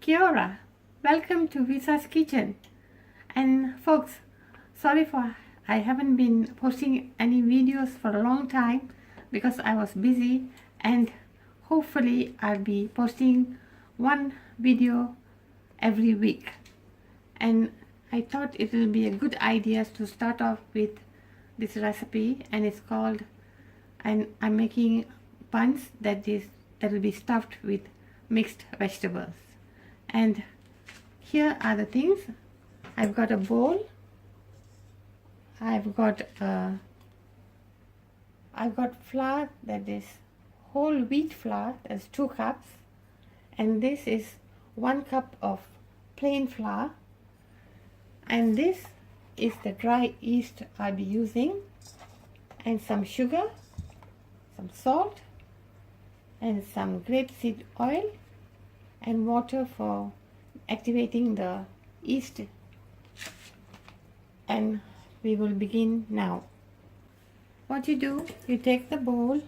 Kia ora. Welcome to Visa's Kitchen. And folks, sorry for I haven't been posting any videos for a long time because I was busy, and hopefully I'll be posting one video every week. And I thought it will be a good idea to start off with this recipe, and it's called, and I'm making buns that will be stuffed with mixed vegetables. And here are the things. I've got a bowl. I've got flour, that is whole wheat flour, that's 2 cups, and this is 1 cup of plain flour, and this is the dry yeast I'll be using, and some sugar, some salt, and some grapeseed oil, and water for activating the yeast. And we will begin now. What you do, you take the bowl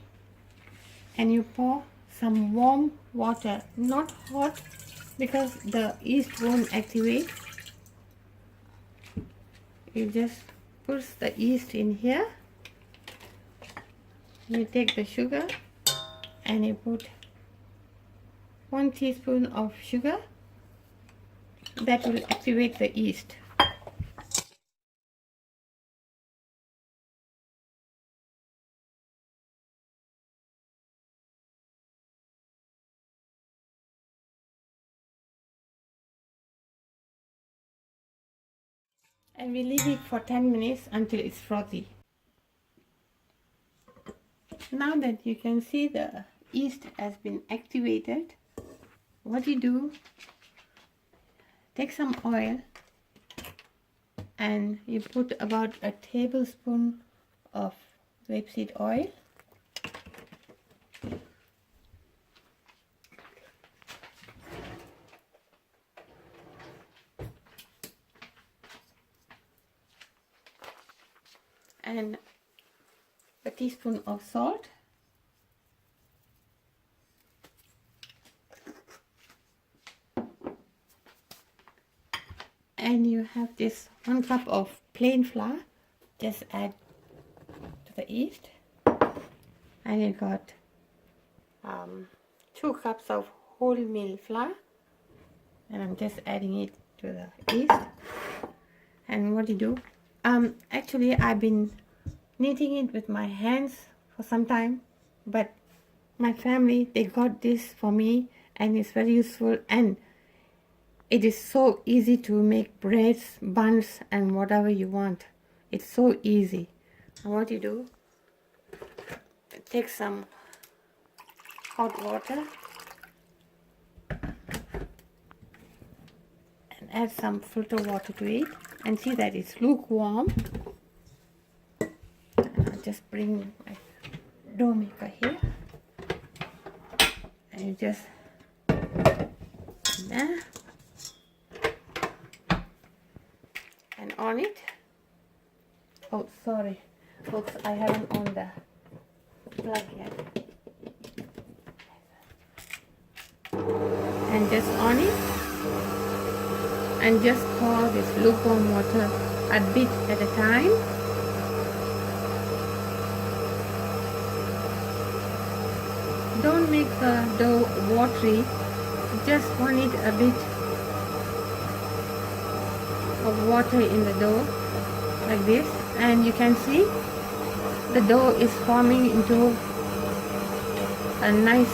and you pour some warm water, not hot, because the yeast won't activate. You just push the yeast in here. You take the sugar and you put 1 teaspoon of sugar. That will activate the yeast. And we leave it for 10 minutes until it's frothy. Now that you can see the yeast has been activated, what you do, take some oil and you put about a tablespoon of rapeseed oil, and a teaspoon of salt, and you have this 1 cup of plain flour. Just add to the yeast, and you got 2 cups of wholemeal flour, and I'm just adding it to the yeast. And what you do, actually I've been kneading it with my hands for some time, but my family, they got this for me, and it's very useful, and it is so easy to make breads, buns, and whatever you want. It's so easy. And what you do, take some hot water and add some filter water to it, and see that it's lukewarm. And I'll just bring my dough maker here, and you just there, and on it. Oh, sorry folks, I haven't on the plug yet. And just on it, and just pour this lukewarm water a bit at a time. Don't make the dough watery, just want it a bit of water in the dough, like this, and you can see the dough is forming into a nice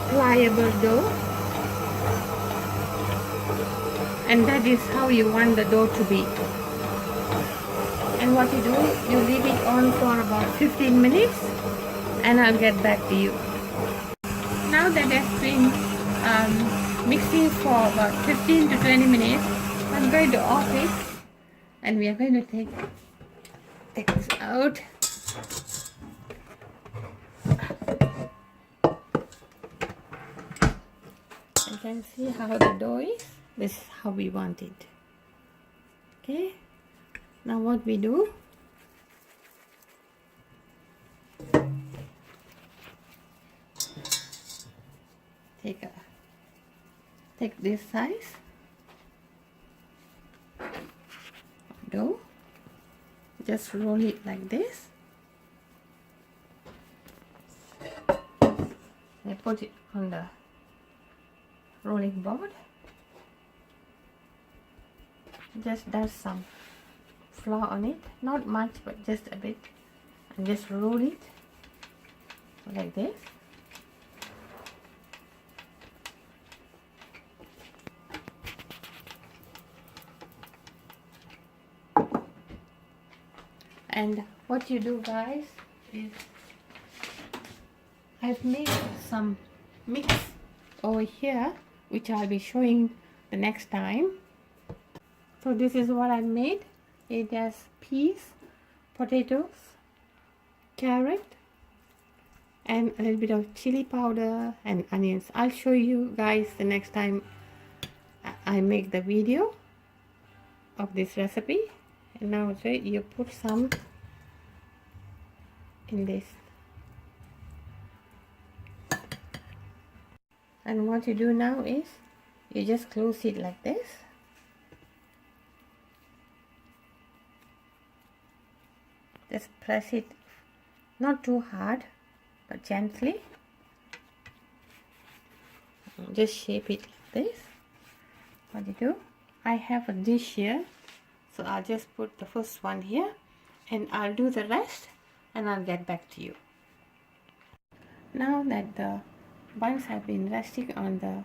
pliable dough, and that is how you want the dough to be. And what you do, you leave it on for about 15 minutes, and I'll get back to you. Now that it's been mixing for about 15 to 20 minutes, I'm going to off it, and we are going to take this out. You can see how the dough is. This is how we want it. Okay, now what we do, take this size dough, just roll it like this. I put it on the rolling board. Just dust some flour on it, not much but just a bit, and just roll it like this. And what you do, guys, is I've made some mix over here which I'll be showing the next time. So this is what I made. It has peas, potatoes, carrot, and a little bit of chili powder and onions. I'll show you guys the next time I make the video of this recipe. And now so you put some in this, and what you do now is you just close it like this. Just press it, not too hard but gently. Just shape it like this. What you do, I have a dish here, so I'll just put the first one here and I'll do the rest and I'll get back to you. Now that the buns have been resting on the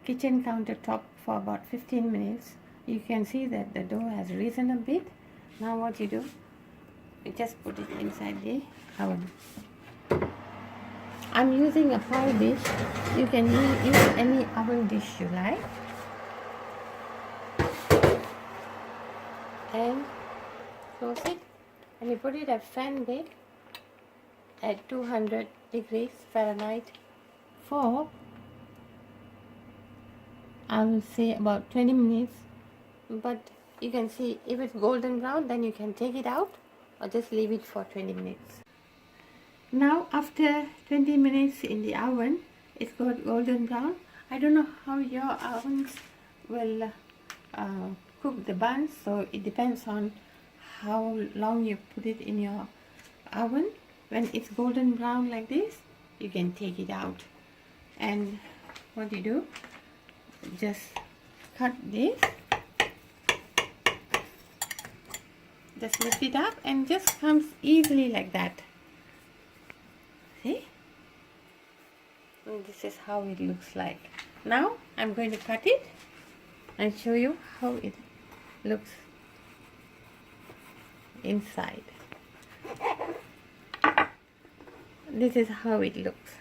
kitchen countertop for about 15 minutes, you can see that the dough has risen a bit. Now what you do, you just put it inside the oven. I'm using a pie dish. You can use any oven dish you like. And close it, and you put it at fan bake at 200 degrees Fahrenheit for, I will say, about 20 minutes. But you can see if it's golden brown, then you can take it out or just leave it for 20 minutes. Now after 20 minutes in the oven, it's got golden brown. I don't know how your ovens will cook the buns, so it depends on how long you put it in your oven. When it's golden brown like this, you can take it out. And what you do, just cut this, just lift it up, and just comes easily like that. See? And this is how it looks like. Now I'm going to cut it and show you how it looks inside. This is how it looks.